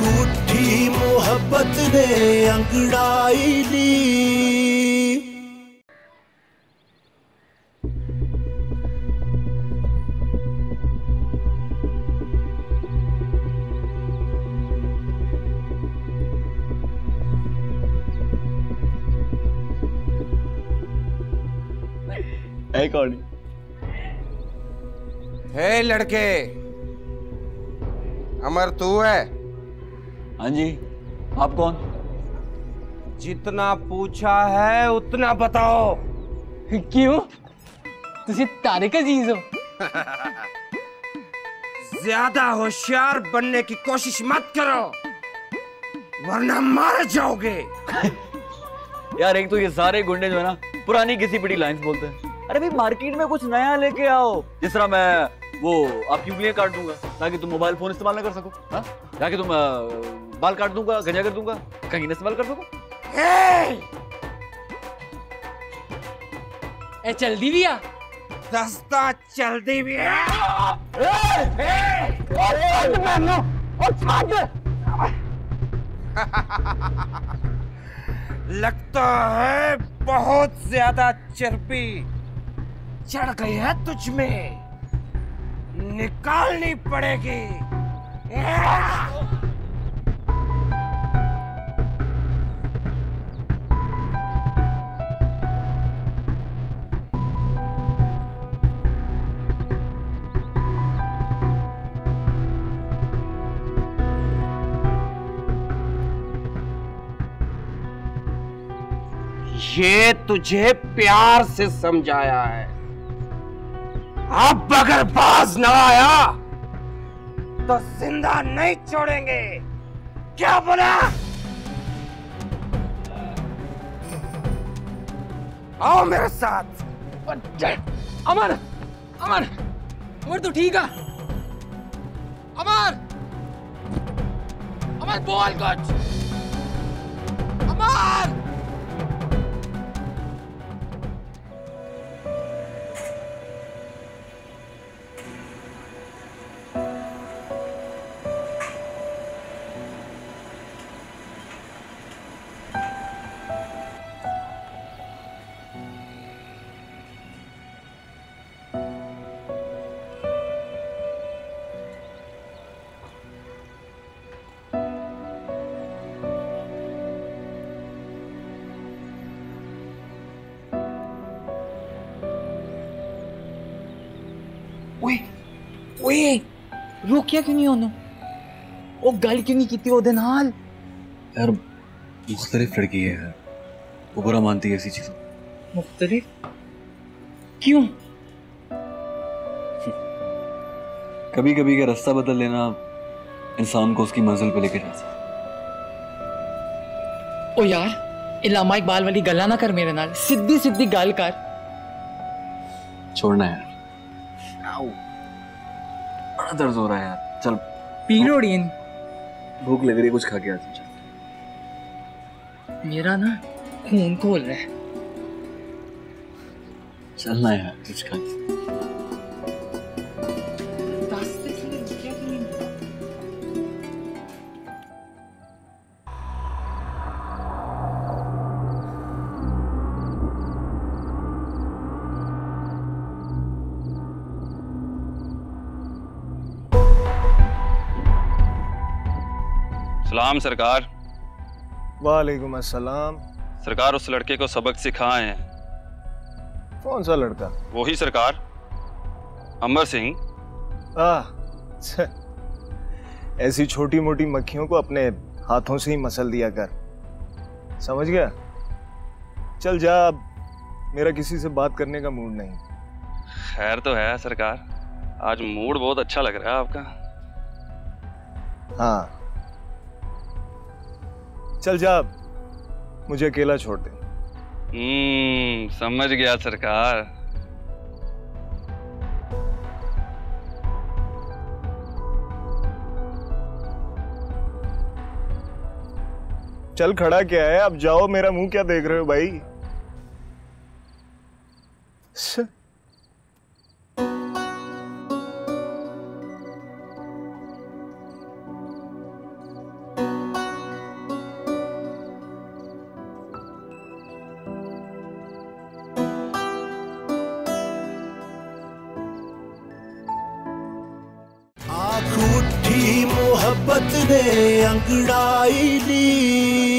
झूठी मोहब्बत ने अंगड़ाई ली। है कौन? हे लड़के, अमर तू है? हाँ जी। आप कौन? जितना पूछा है उतना बताओ। क्यों? तुझे तारिक अजीज हो? ज्यादा होशियार बनने की कोशिश मत करो वरना मार जाओगे। यार एक तो ये सारे गुंडे जो है ना पुरानी घिसी पिटी लाइंस बोलते हैं। अरे भाई मार्केट में कुछ नया लेके आओ। जिस तरह मैं वो आपकी उंगलियां काट दूंगा ताकि तुम मोबाइल फोन इस्तेमाल ना कर सको, हाँ? ताकि तुम बाल काट दूंगा, गंजा कर दूंगा, कहीं ना इस्तेमाल कर सको। ए चल दी भी आ। दस्ता चलती भी है। लगता है बहुत ज्यादा चर्बी चढ़ गई है तुझ में, निकालनी पड़ेगी। ये तुझे प्यार से समझाया है। अब अगर बाज ना आया तो जिंदा नहीं छोड़ेंगे। क्या बोला? आओ मेरे साथ। अमर अमर अमर तू ठीक है? अमर अमर बोल कुछ। अमर रोकिया क्यों नहीं होना? वो गल क्यों नहीं की ओदे नाल? यार मुख्तलिफ लड़की है यार, वो बुरा मानती है ऐसी चीजों। मुख्तलिफ क्यों? कभी कभी का रास्ता बदल लेना इंसान को उसकी मंजिल पे लेके जा सकता। ओ यार इलामा इकबाल वाली गल्ला ना कर मेरे नाल, सीधी सीधी गल कर। छोड़ना यार, बड़ा दर्द हो रहा है यार। चल पीरोडीन, भूख लग रही है, कुछ खा के आ चल। मेरा ना खून खोल रहा है। चलना यार, कुछ खा। सलाम सरकार। वालेकुम अस्सलाम। सरकार उस लड़के को सबक सिखाए हैं। कौन सा लड़का? वही सरकार, अमर सिंह। ऐसी छोटी मोटी मक्खियों को अपने हाथों से ही मसल दिया कर, समझ गया? चल जा, अब मेरा किसी से बात करने का मूड नहीं। खैर तो है सरकार, आज मूड बहुत अच्छा लग रहा है आपका। हाँ चल जा, मुझे अकेला छोड़ दे। समझ गया सरकार। चल खड़ा क्या है, अब जाओ, मेरा मुंह क्या देख रहे हो भाई? ने अंगड़ाई ली।